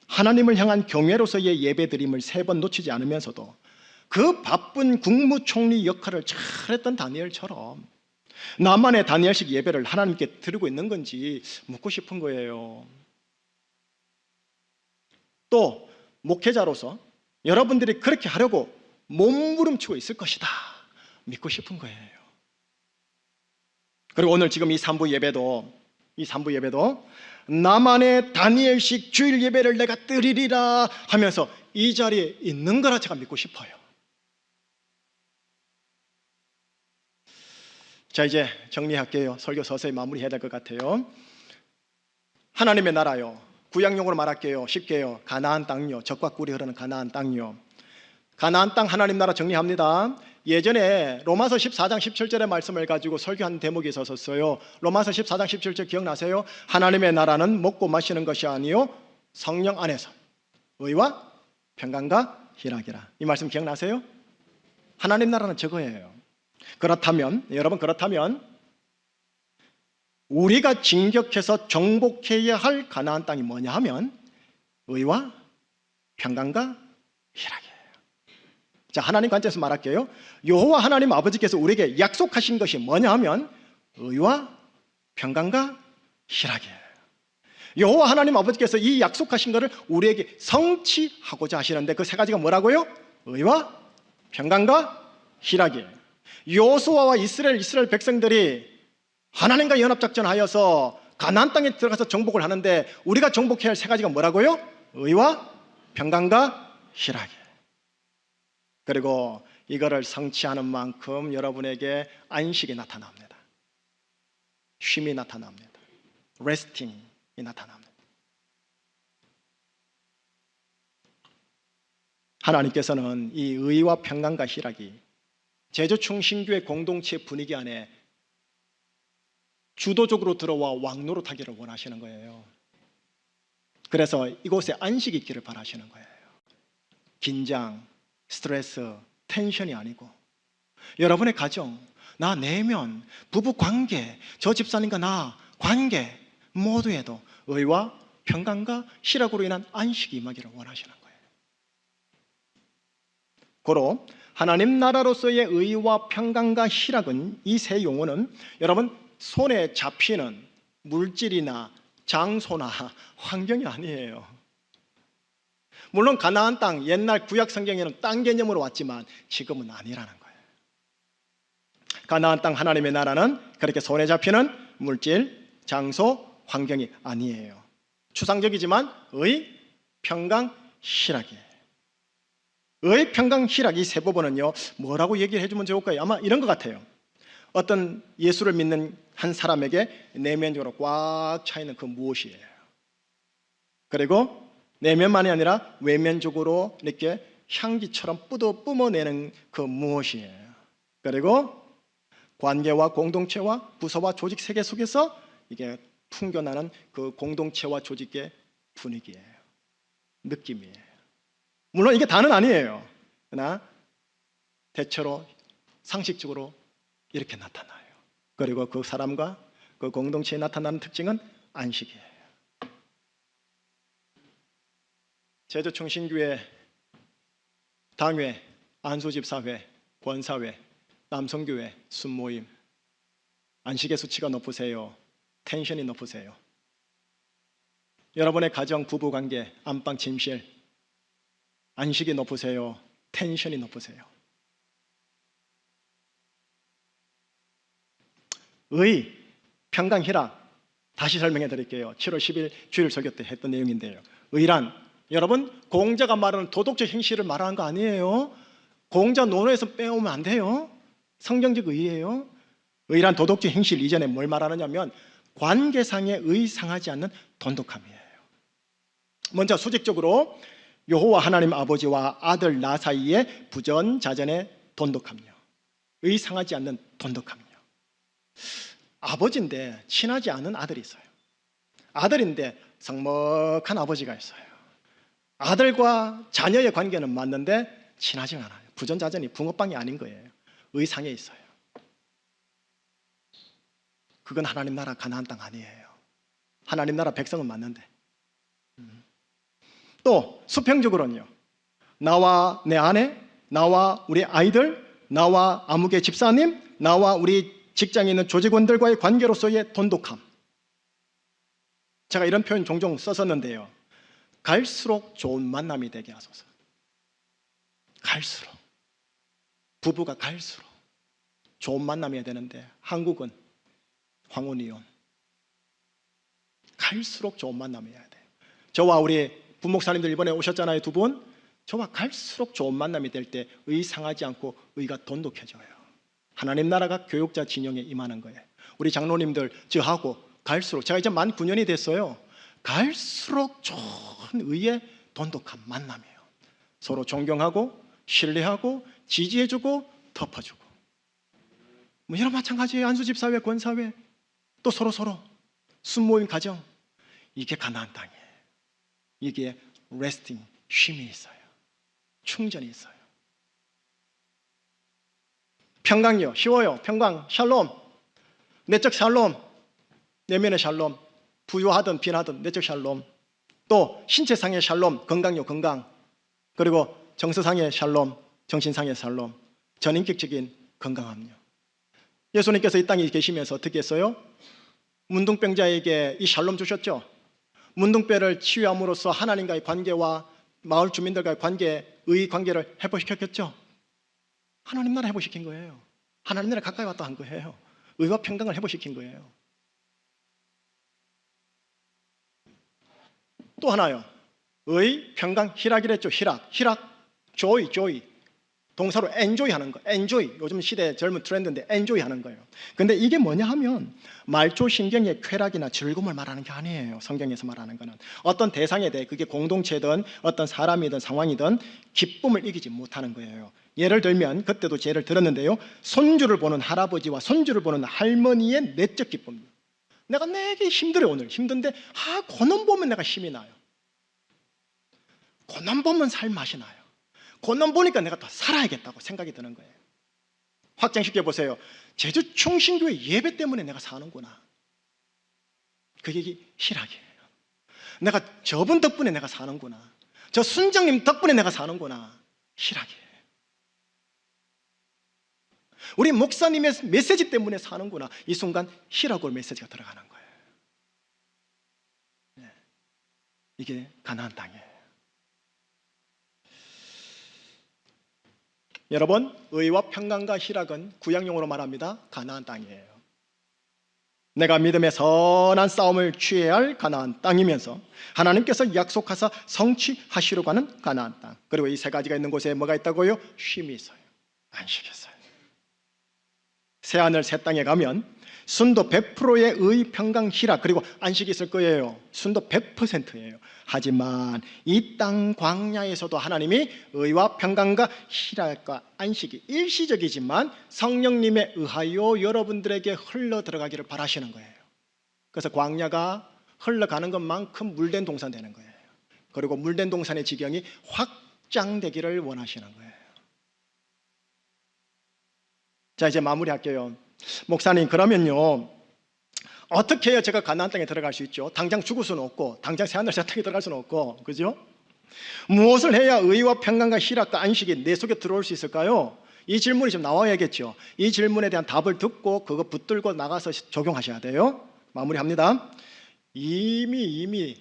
하나님을 향한 경외로서의 예배 드림을 3번 놓치지 않으면서도 그 바쁜 국무총리 역할을 잘했던 다니엘처럼 나만의 다니엘식 예배를 하나님께 드리고 있는 건지 묻고 싶은 거예요. 또 목회자로서 여러분들이 그렇게 하려고 몸부림치고 있을 것이다 믿고 싶은 거예요. 그리고 오늘 지금 이 3부 예배도 나만의 다니엘식 주일 예배를 내가 드리리라 하면서 이 자리에 있는 거라 제가 믿고 싶어요. 자, 이제 정리할게요. 설교 서서히 마무리해야 될 것 같아요. 하나님의 나라요, 구약용어로 말할게요. 쉽게요, 가나안 땅요, 젖과 꿀이 흐르는 가나안 땅요. 가나안 땅 하나님 나라 정리합니다. 예전에 로마서 14장 17절의 말씀을 가지고 설교한 대목이 있었어요. 로마서 14장 17절 기억나세요? 하나님의 나라는 먹고 마시는 것이 아니요 성령 안에서 의와 평강과 희락이라. 이 말씀 기억나세요? 하나님 나라는 저거예요. 그렇다면 우리가 진격해서 정복해야 할 가나안 땅이 뭐냐 하면 의와 평강과 희락이에요. 자, 하나님 관점에서 말할게요. 여호와 하나님 아버지께서 우리에게 약속하신 것이 뭐냐 하면 의와 평강과 희락이에요. 여호와 하나님 아버지께서 이 약속하신 것을 우리에게 성취하고자 하시는데 그 3가지가 뭐라고요? 의와 평강과 희락이에요. 여호수아와 이스라엘 백성들이 하나님과 연합작전하여서 가나안 땅에 들어가서 정복을 하는데 우리가 정복해야 할 세 가지가 뭐라고요? 의와 평강과 희락이. 그리고 이거를 성취하는 만큼 여러분에게 안식이 나타납니다. 쉼이 나타납니다. 레스팅이 나타납니다. 하나님께서는 이 의와 평강과 희락이 제주충신교회 공동체 분위기 안에 주도적으로 들어와 왕노릇하기를 원하시는 거예요. 그래서 이곳에 안식이 있기를 바라시는 거예요. 긴장, 스트레스, 텐션이 아니고 여러분의 가정, 나 내면, 부부 관계, 저 집사님과 나 관계 모두에도 의와 평강과 희락으로 인한 안식이 임하기를 원하시는 거예요. 고로 하나님 나라로서의 의와 평강과 희락은, 이 세 용어는 여러분 손에 잡히는 물질이나 장소나 환경이 아니에요. 물론 가나안 땅, 옛날 구약 성경에는 땅 개념으로 왔지만 지금은 아니라는 거예요. 가나안 땅 하나님의 나라는 그렇게 손에 잡히는 물질, 장소, 환경이 아니에요. 추상적이지만 의, 평강, 희락이에요. 의, 평강, 희락, 이 세 부분은요 뭐라고 얘기를 해주면 좋을까요? 아마 이런 것 같아요. 어떤 예수를 믿는 한 사람에게 내면적으로 꽉 차있는 그 무엇이에요. 그리고 내면만이 아니라 외면적으로 이렇게 향기처럼 뿜어내는 그 무엇이에요. 그리고 관계와 공동체와 부서와 조직 세계 속에서 이게 풍겨나는 그 공동체와 조직의 분위기예요. 느낌이에요. 물론 이게 다는 아니에요. 그러나 대체로 상식적으로 이렇게 나타나요. 그리고 그 사람과 그 공동체에 나타나는 특징은 안식이에요. 제주충신교회 당회, 안수집사회, 권사회, 남성교회, 순모임, 안식의 수치가 높으세요? 텐션이 높으세요? 여러분의 가정, 부부관계, 안방, 침실 안식이 높으세요? 텐션이 높으세요? 의, 평강, 희락 다시 설명해 드릴게요. 7월 10일 주일 설교 때 했던 내용인데요. 의란 여러분 공자가 말하는 도덕적 행실을 말하는 거 아니에요. 공자 논어에서 빼오면 안 돼요. 성경적 의예요. 의란 도덕적 행실 이전에 뭘 말하느냐면 관계상의 의상하지 않는 돈독함이에요. 먼저 수직적으로 여호와 하나님 아버지와 아들 나 사이의 부전자전의 돈독함이요. 의상하지 않는 돈독함이요. 아버지인데 친하지 않은 아들이 있어요. 아들인데 성먹한 아버지가 있어요. 아들과 자녀의 관계는 맞는데 친하지 않아요. 부전자전이 붕어빵이 아닌 거예요. 의상에 있어요. 그건 하나님 나라 가나안 땅 아니에요. 하나님 나라 백성은 맞는데. 또 수평적으로는요. 나와 내 아내, 나와 우리 아이들, 나와 아무개 집사님, 나와 우리 직장에 있는 조직원들과의 관계로서의 돈독함. 제가 이런 표현 종종 썼었는데요. 갈수록 좋은 만남이 되게 하소서. 갈수록. 부부가 갈수록 좋은 만남이어야 되는데 한국은 황혼이혼. 갈수록 좋은 만남이어야 돼요. 저와 우리 부목사님들 이번에 오셨잖아요, 두 분. 저와 갈수록 좋은 만남이 될 때 의상하지 않고 의가 돈독해져요. 하나님 나라가 교육자 진영에 임하는 거예요. 우리 장로님들 저하고 갈수록, 제가 이제 만 9년이 됐어요. 갈수록 좋은 의의 돈독한 만남이에요. 서로 존경하고 신뢰하고 지지해주고 덮어주고. 뭐 이런 마찬가지예요. 안수집사회, 권사회, 또 서로 순모임 가정. 이게 가나안 땅이에요. 이게 레스팅, 쉼이 있어요. 충전이 있어요. 평강이요. 쉬워요. 평강, 샬롬. 내적 샬롬. 내면의 샬롬. 부유하든 빈하든 내적 샬롬. 또 신체상의 샬롬. 건강요. 건강. 그리고 정서상의 샬롬. 정신상의 샬롬. 전인격적인 건강함요. 예수님께서 이 땅에 계시면서 어떻게 했어요? 문둥병자에게 이 샬롬 주셨죠. 문둥병을 치유함으로써 하나님과의 관계와 마을 주민들과의 관계의 관계를 회복시켰겠죠. 하나님 나라 회복시킨 거예요. 하나님 나라 가까이 왔다 한 거예요. 의와 평강을 회복시킨 거예요. 또 하나요. 의, 평강, 희락이랬죠. 희락, joy. 동사로 enjoy 하는 거. enjoy. 요즘 시대 젊은 트렌드인데 enjoy 하는 거예요. 근데 이게 뭐냐 하면 말초 신경의 쾌락이나 즐거움을 말하는 게 아니에요. 성경에서 말하는 거는 어떤 대상에 대해 그게 공동체든 어떤 사람이든 상황이든 기쁨을 이기지 못하는 거예요. 예를 들면 그때도 예를 들었는데요. 손주를 보는 할아버지와 손주를 보는 할머니의 내적 기쁨. 내가 내게 힘들어 오늘 힘든데 고놈 보면 내가 힘이 나요. 고놈 보면 살 맛이 나요. 고놈 보니까 내가 더 살아야겠다고 생각이 드는 거예요. 확장시켜 보세요. 제주 충신교회 예배 때문에 내가 사는구나. 그게 희락이에요. 내가 저분 덕분에 내가 사는구나. 저 순장님 덕분에 내가 사는구나. 희락이에요. 우리 목사님의 메시지 때문에 사는구나. 이 순간 희락으로 메시지가 들어가는 거예요. 네. 이게 가나안 땅이에요. 여러분, 의와 평강과 희락은 구약용어로 말합니다. 가나안 땅이에요. 내가 믿음의 선한 싸움을 취해야 할 가나안 땅이면서 하나님께서 약속하사 성취하시려고 하는 가나안 땅. 그리고 이 세 가지가 있는 곳에 뭐가 있다고요? 쉼이 있어요. 안식이 있어요. 새하늘 새 땅에 가면 순도 100%의 의, 평강, 희락 그리고 안식이 있을 거예요. 순도 100%예요. 하지만 이 땅 광야에서도 하나님이 의와 평강과 희락과 안식이 일시적이지만 성령님에 의하여 여러분들에게 흘러 들어가기를 바라시는 거예요. 그래서 광야가 흘러가는 것만큼 물된 동산 되는 거예요. 그리고 물된 동산의 지경이 확장되기를 원하시는 거예요. 자, 이제 마무리할게요. 목사님, 그러면요 어떻게 해야 제가 가나안 땅에 들어갈 수 있죠? 당장 죽을 수는 없고 당장 새하늘 새 땅에 들어갈 수는 없고, 그죠? 무엇을 해야 의와 평강과 희락과 안식이 내 속에 들어올 수 있을까요? 이 질문이 좀 나와야겠죠. 이 질문에 대한 답을 듣고 그거 붙들고 나가서 적용하셔야 돼요. 마무리합니다. 이미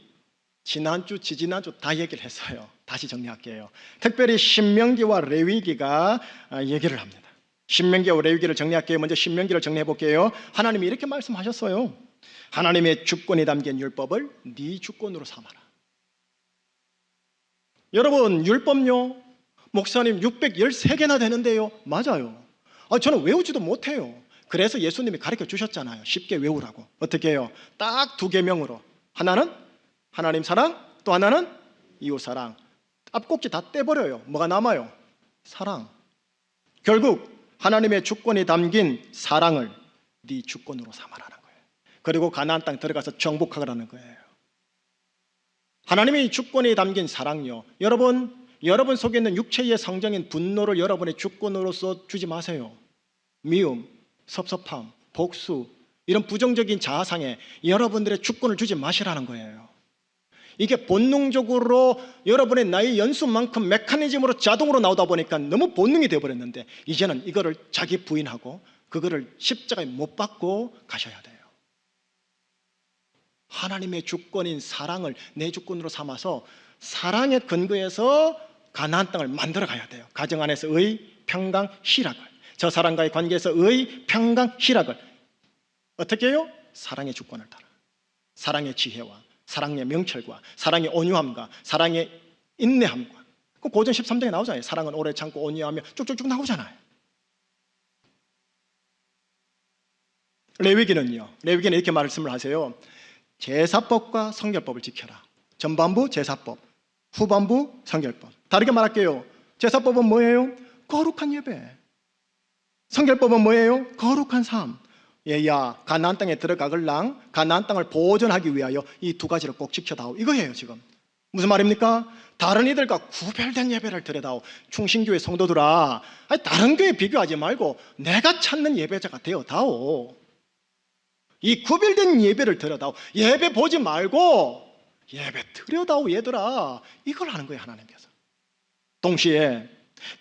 지난주, 지지난주 다 얘기를 했어요. 다시 정리할게요. 특별히 신명기와 레위기가 얘기를 합니다. 신명기와 레위기를 정리할게요. 먼저 신명기를 정리해 볼게요. 하나님이 이렇게 말씀하셨어요. 하나님의 주권이 담긴 율법을 네 주권으로 삼아라. 여러분, 율법요? 목사님 613개나 되는데요. 맞아요. 저는 외우지도 못해요. 그래서 예수님이 가르쳐 주셨잖아요. 쉽게 외우라고. 어떻게 해요? 딱 2계명으로. 하나는 하나님 사랑, 또 하나는 이웃 사랑. 앞꼭지 다 떼버려요. 뭐가 남아요? 사랑. 결국 하나님의 주권이 담긴 사랑을 네 주권으로 삼아라는 거예요. 그리고 가나안 땅 들어가서 정복하라는 거예요. 하나님의 주권이 담긴 사랑요. 여러분 속에 있는 육체의 성정인 분노를 여러분의 주권으로서 주지 마세요. 미움, 섭섭함, 복수 이런 부정적인 자아상에 여러분들의 주권을 주지 마시라는 거예요. 이게 본능적으로 여러분의 나이 연수만큼 메커니즘으로 자동으로 나오다 보니까 너무 본능이 되어버렸는데 이제는 이거를 자기 부인하고 그거를 십자가에 못 박고 가셔야 돼요. 하나님의 주권인 사랑을 내 주권으로 삼아서 사랑의 근거에서 가나안 땅을 만들어 가야 돼요. 가정 안에서 의, 평강, 희락을, 저 사람과의 관계에서 의, 평강, 희락을 어떻게 해요? 사랑의 주권을 따라 사랑의 지혜와 사랑의 명철과 사랑의 온유함과 사랑의 인내함과 그 고전 13장에 나오잖아요. 사랑은 오래 참고 온유하며 쭉쭉쭉 나오잖아요. 레위기는요. 레위기는 이렇게 말씀을 하세요. 제사법과 성결법을 지켜라. 전반부 제사법, 후반부 성결법. 다르게 말할게요. 제사법은 뭐예요? 거룩한 예배. 성결법은 뭐예요? 거룩한 삶. 얘야 가나안 땅에 들어가글랑 가나안 땅을 보존하기 위하여 이 두 가지를 꼭 지켜다오 이거예요. 지금 무슨 말입니까? 다른 이들과 구별된 예배를 드려다오. 충신교회 성도들아, 다른 교회 비교하지 말고 내가 찾는 예배자가 되어다오. 이 구별된 예배를 드려다오. 예배 보지 말고 예배 드려다오 얘들아. 이걸 하는 거예요. 하나님께서 동시에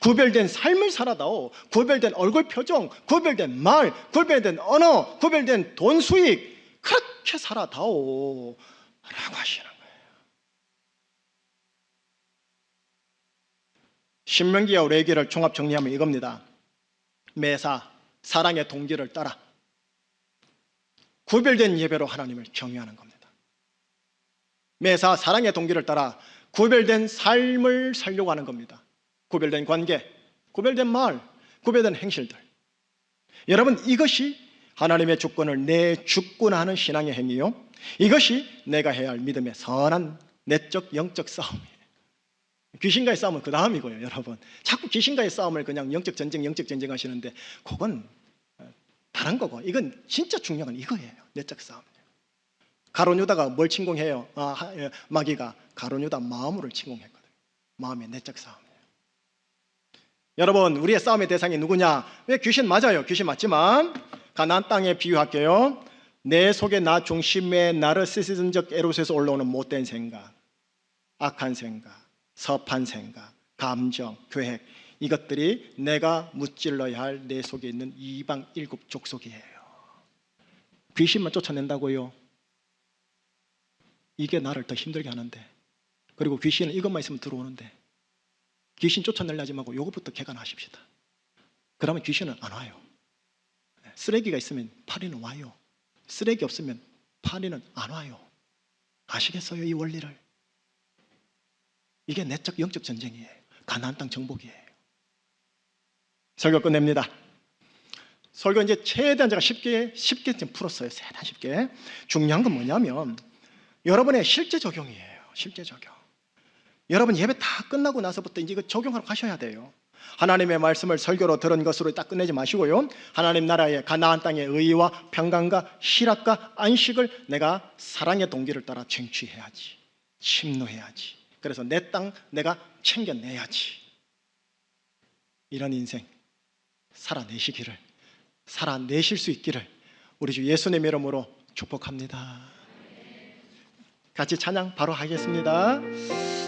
구별된 삶을 살아다오. 구별된 얼굴 표정, 구별된 말, 구별된 언어, 구별된 돈 수익 그렇게 살아다오 라고 하시는 거예요. 신명기와 레위기를 종합 정리하면 이겁니다. 매사 사랑의 동기를 따라 구별된 예배로 하나님을 경외하는 겁니다. 매사 사랑의 동기를 따라 구별된 삶을 살려고 하는 겁니다. 구별된 관계, 구별된 말, 구별된 행실들. 여러분, 이것이 하나님의 주권을 내주권하는 신앙의 행위요, 이것이 내가 해야 할 믿음의 선한 내적 영적 싸움이에요. 귀신과의 싸움은 그 다음이고요. 여러분, 자꾸 귀신과의 싸움을 그냥 영적 전쟁 하시는데 그건 다른 거고, 이건 진짜 중요한 건 이거예요. 내적 싸움. 가룟 유다가 뭘 침공해요? 마귀가 가룟 유다 마음을 침공했거든요. 마음의 내적 싸움이에요. 여러분, 우리의 싸움의 대상이 누구냐? 왜 귀신 맞아요? 귀신 맞지만 가나안 땅에 비유할게요. 내 속에 나 중심의 나르시시즘적 에로스에서 올라오는 못된 생각, 악한 생각, 섭한 생각, 감정, 계획, 이것들이 내가 무찔러야 할 내 속에 있는 이방 일곱 족속이에요. 귀신만 쫓아낸다고요? 이게 나를 더 힘들게 하는데, 그리고 귀신은 이것만 있으면 들어오는데, 귀신 쫓아내려지 말고 이것부터 개간하십시다. 그러면 귀신은 안 와요. 쓰레기가 있으면 파리는 와요. 쓰레기 없으면 파리는 안 와요. 아시겠어요? 이 원리를. 이게 내적 영적 전쟁이에요. 가나안 땅 정복이에요. 설교 끝냅니다. 설교 이제 최대한 제가 쉽게 좀 풀었어요. 최대한 쉽게. 중요한 건 뭐냐면 여러분의 실제 적용이에요. 실제 적용. 여러분 예배 다 끝나고 나서부터 이제 이거 적용하러 가셔야 돼요. 하나님의 말씀을 설교로 들은 것으로 딱 끝내지 마시고요. 하나님 나라의 가나안 땅의 의와 평강과 희락과 안식을 내가 사랑의 동기를 따라 쟁취해야지. 침노해야지. 그래서 내 땅 내가 챙겨내야지. 이런 인생 살아내실 수 있기를 우리 주 예수님의 이름으로 축복합니다. 같이 찬양 바로 하겠습니다.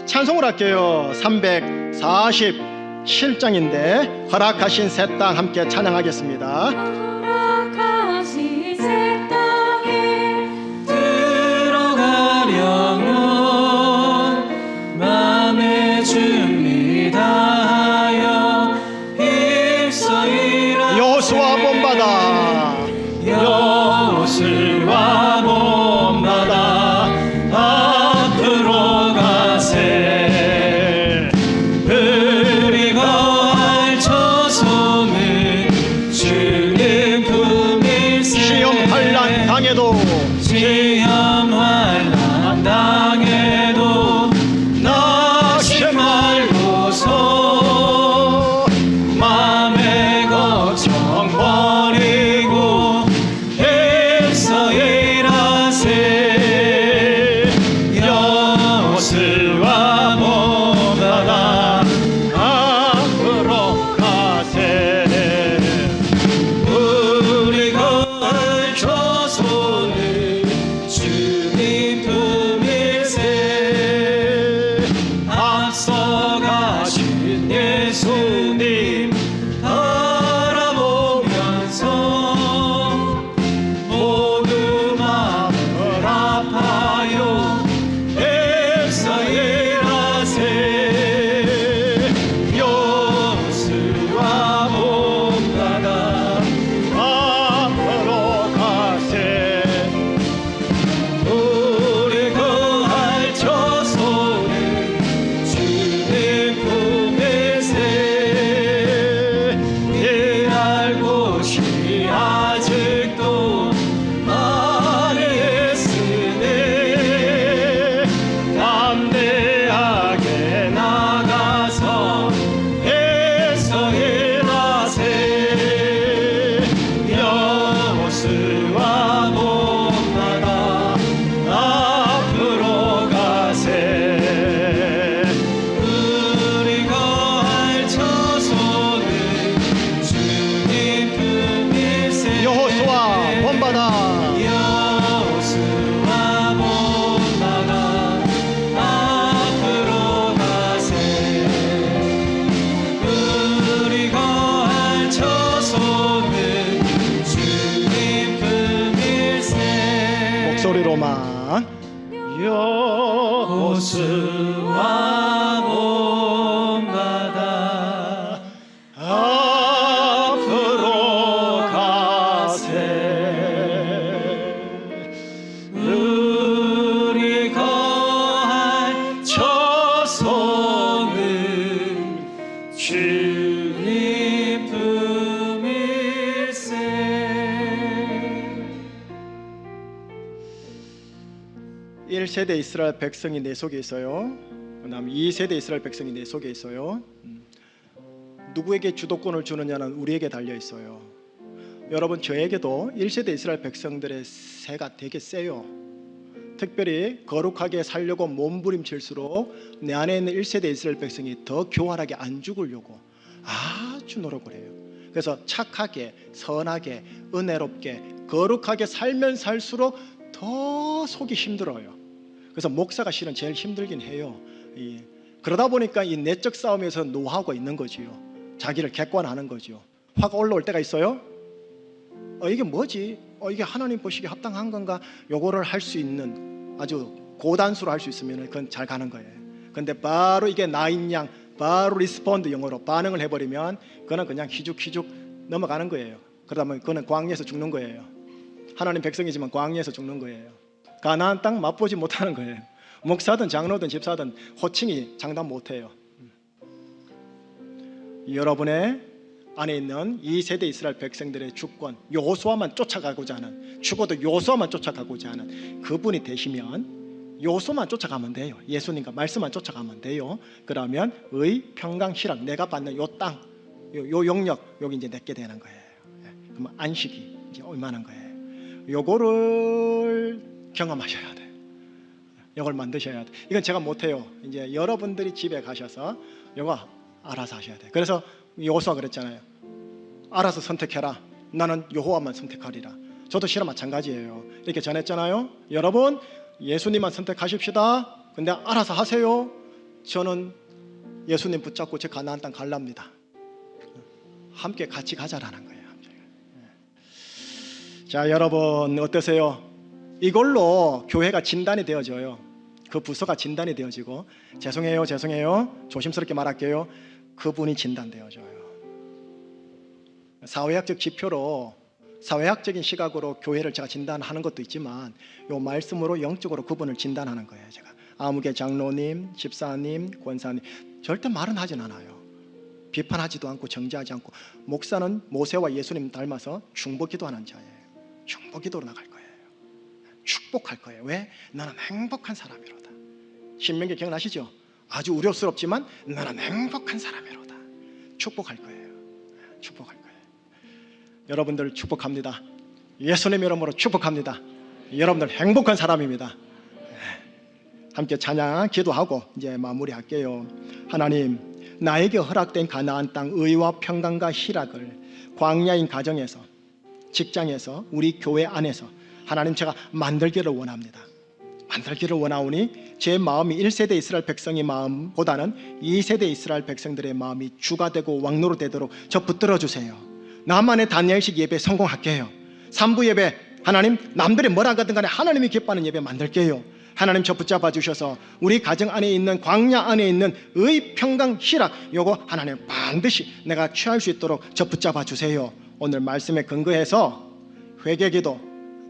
찬송을 할게요. 347장인데 허락하신 새 땅 함께 찬양하겠습니다. 허락하신 새 땅에 들어가려면 마음의 준비 다하여 입서이라. 여호수아 본받아, 여호수아 본받아 앞으로 가세. 우리 거할 처소는 주님 품일세. 시험 환난 당해도 시험 환난 당해도 낙심 말고서 맘의 걱정 버리고 힘써 일하세. 여호수아 본받아 앞으로 가세. 우리 거할 처소는 주님 품일세. 앞서 가신 예수님 바라보면서 모두 마음을 아파요 애써 일하세. 여호수아 본받아 앞으로 가세. 우리 거할 처소는 주님 품일세. 일할 곳이 아직도 많이 있으니 담대하게 나가서 애써 일하세. 여호수아 본받아 앞으로 가세. 우리 거할 처소는 주님 품일세. 여호수아 본받아 여호수아 본받아 앞으로 가세. 우리 거할 처소는 주님 품일세. 목소리로만 여호수아 본받아 앞으로 가세. 1세대 이스라엘 백성이 내 속에 있어요. 그다음 2세대 이스라엘 백성이 내 속에 있어요. 누구에게 주도권을 주느냐는 우리에게 달려 있어요. 여러분, 저에게도 1세대 이스라엘 백성들의 새가 되게 세요. 특별히 거룩하게 살려고 몸부림칠수록 내 안에 있는 1세대 이스라엘 백성이 더 교활하게 안 죽으려고 아주 노력을 해요. 그래서 착하게, 선하게, 은혜롭게, 거룩하게 살면 살수록 더 속이 힘들어요. 그래서 목사가 실은 제일 힘들긴 해요. 그러다 보니까 이 내적 싸움에서 노하우가 있는 거지요. 자기를 객관하는 거죠. 화가 올라올 때가 있어요. 이게 뭐지? 이게 하나님 보시기에 합당한 건가? 요거를 할 수 있는, 아주 고단수로 할 수 있으면 그건 잘 가는 거예요. 근데 바로 이게 나인 양, 바로 리스폰드, 영어로 반응을 해버리면 그거는 그냥 희죽희죽 넘어가는 거예요. 그러다 보면 그거는 광야에서 죽는 거예요. 하나님 백성이지만 광야에서 죽는 거예요. 가나안 땅 맛보지 못하는 거예요. 목사든 장로든 집사든 호칭이 장담 못해요. 여러분의 안에 있는 2세대 이스라엘 백성들의 주권, 여호수아만 쫓아가고자 하는, 죽어도 여호수아만 쫓아가고자 하는 그분이 되시면 여호수아만 쫓아가면 돼요. 예수님과 말씀만 쫓아가면 돼요. 그러면 의, 평강, 희락, 내가 받는 요 땅, 요 영역, 여기 이제 내게 되는 거예요. 그러면 안식이 이제 얼마나 거예요. 요거를 경험하셔야 돼요. 이걸 만드셔야 돼요. 이건 제가 못해요. 이제 여러분들이 집에 가셔서 요거 알아서 하셔야 돼요. 그래서 여호수아 그랬잖아요. 알아서 선택해라. 나는 여호와만 선택하리라. 저도 실은 마찬가지예요. 이렇게 전했잖아요. 여러분, 예수님만 선택하십시다. 근데 알아서 하세요. 저는 예수님 붙잡고 제 가나안 땅 갈랍니다. 함께 같이 가자라는 거예요. 자, 여러분 어떠세요? 이걸로 교회가 진단이 되어져요. 그 부서가 진단이 되어지고, 죄송해요, 조심스럽게 말할게요. 그분이 진단되어져요. 사회학적 지표로, 사회학적인 시각으로 교회를 제가 진단하는 것도 있지만, 요 말씀으로 영적으로 그분을 진단하는 거예요. 제가 아무개 장로님, 집사님, 권사님 절대 말은 하진 않아요. 비판하지도 않고 정죄하지 않고. 목사는 모세와 예수님 닮아서 중보기도하는 자예요. 중보기도로 나갈 거예요. 축복할 거예요. 왜? 나는 행복한 사람이로다. 신명기 기억나시죠? 아주 우려스럽지만 나는 행복한 사람이로다. 축복할 거예요. 축복할 거예요. 여러분들 축복합니다. 예수님 이름으로 축복합니다. 여러분들 행복한 사람입니다. 함께 찬양 기도하고 이제 마무리할게요. 하나님, 나에게 허락된 가나안 땅 의와 평강과 희락을 광야인 가정에서, 직장에서, 우리 교회 안에서 하나님 제가 만들기를 원합니다. 만들기를 원하오니 제 마음이 1세대 이스라엘 백성의 마음보다는 2세대 이스라엘 백성들의 마음이 주가 되고 왕노로 되도록 저 붙들어 주세요. 나만의 다니엘식 예배 성공할게요. 3부 예배 하나님 남들이 뭐라 하든 간에 하나님이 기뻐하는 예배 만들게요. 하나님 저 붙잡아 주셔서 우리 가정 안에 있는, 광야 안에 있는 의, 평강, 희락, 요거 하나님 반드시 내가 취할 수 있도록 저 붙잡아 주세요. 오늘 말씀에 근거해서 회개기도,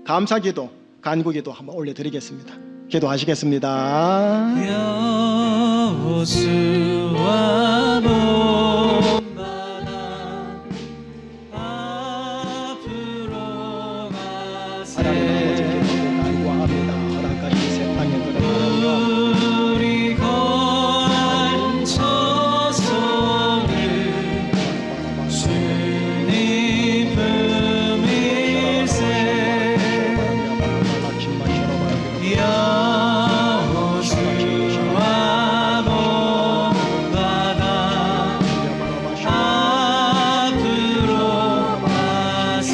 감사기도, 간구기도 한번 올려드리겠습니다. 기도하시겠습니다. 여호수아 본받아 앞으로 가세. 간구합니다. 허락하신 새 땅에 들어가며 우리 거한 처소는 주님 품일세. 여호수아 본받아 앞으로 가세.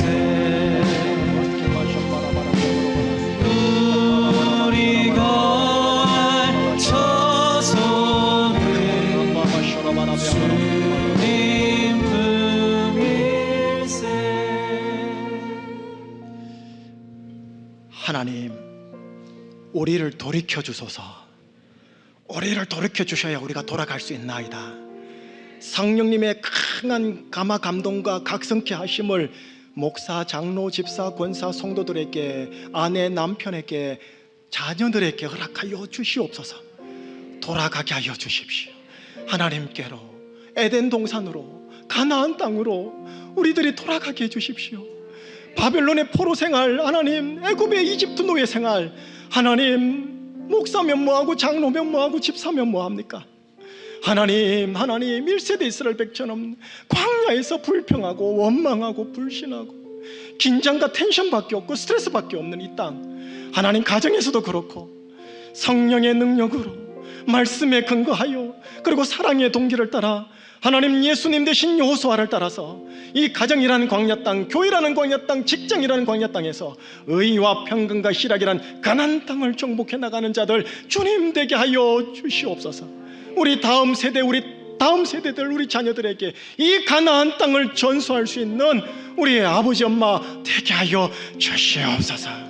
우리 거한 처소는 주님 품일세. 하나님, 우리를 돌이켜 주소서. 우리를 돌이켜 주셔야 우리가 돌아갈 수 있나이다. 성령님의 강한 감화 감동과 각성케 하심을 목사, 장로, 집사, 권사, 성도들에게, 아내, 남편에게, 자녀들에게 허락하여 주시옵소서. 돌아가게 하여 주십시오. 하나님께로, 에덴 동산으로, 가나안 땅으로 우리들이 돌아가게 해 주십시오. 바벨론의 포로 생활, 하나님, 애굽의 이집트 노예 생활, 하나님 목사면 뭐하고 장로면 뭐하고 집사면 뭐합니까? 하나님 1세대 이스라엘 백처럼 광야에서 불평하고 원망하고 불신하고 긴장과 텐션밖에 없고 스트레스밖에 없는 이 땅, 하나님 가정에서도 그렇고 성령의 능력으로 말씀에 근거하여 그리고 사랑의 동기를 따라 하나님 예수님 대신 여호수아를 따라서 이 가정이라는 광야 땅, 교회라는 광야 땅, 직장이라는 광야 땅에서 의와 평강과 희락이란 가나안 땅을 정복해 나가는 자들 주님 되게 하여 주시옵소서. 우리 다음 세대들, 우리 자녀들에게 이 가나안 땅을 전수할 수 있는 우리의 아버지 엄마 되게 하여 주시옵소서.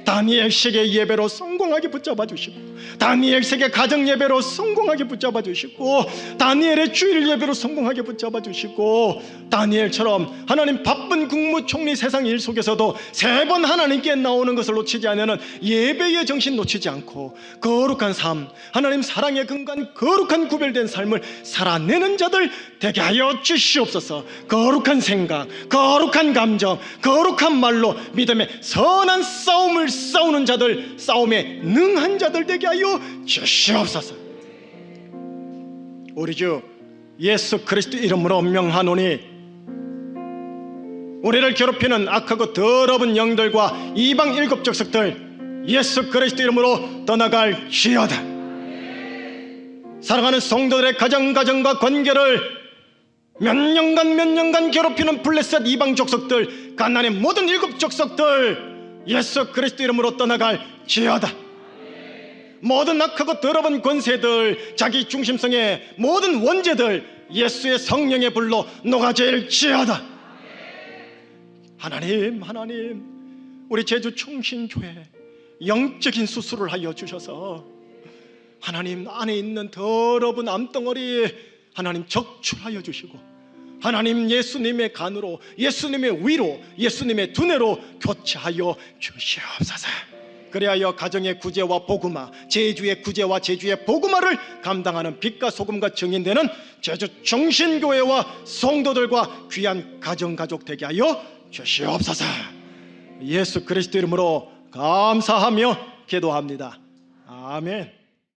다니엘식의 예배로 성공하게 붙잡아 주시고, 다니엘식의 가정 예배로 성공하게 붙잡아 주시고, 다니엘의 주일 예배로 성공하게 붙잡아 주시고, 다니엘처럼 하나님 바쁜 국무총리 세상 일 속에서도 3번 하나님께 나오는 것을 놓치지 않는 예배의 정신 놓치지 않고 거룩한 삶, 하나님 사랑의 근간 거룩한 구별된 삶을 살아내는 자들 되게 하여 주시옵소서. 거룩한 생각, 거룩한 감정, 거룩한 말로 믿음의 선한 싸움을 싸우는 자들, 싸움에 능한 자들 되게 하여 주시옵소서. 우리 주 예수 그리스도 이름으로 명하노니 우리를 괴롭히는 악하고 더러운 영들과 이방 7 족속들 예수 그리스도 이름으로 떠나갈지어다. 사랑하는 성도들의 가정과 관계를 몇 년간 괴롭히는 블레셋 이방 족속들, 가나안의 모든 7 족속들 예수 그리스도 이름으로 떠나갈지어다. 모든 악하고 더러운 권세들, 자기 중심성의 모든 원죄들 예수의 성령의 불로 녹아질지어다. 하나님 우리 제주 충신교회 영적인 수술을 하여 주셔서 하나님 안에 있는 더러운 암덩어리 하나님 적출하여 주시고, 하나님 예수님의 간으로, 예수님의 위로, 예수님의 두뇌로 교체하여 주시옵소서. 그리하여 가정의 구제와 복음화, 제주의 구제와 제주의 복음화를 감당하는 빛과 소금과 증인되는 제주 정신교회와 성도들과 귀한 가정가족 되게 하여 주시옵소서. 예수 그리스도 이름으로 감사하며 기도합니다. 아멘.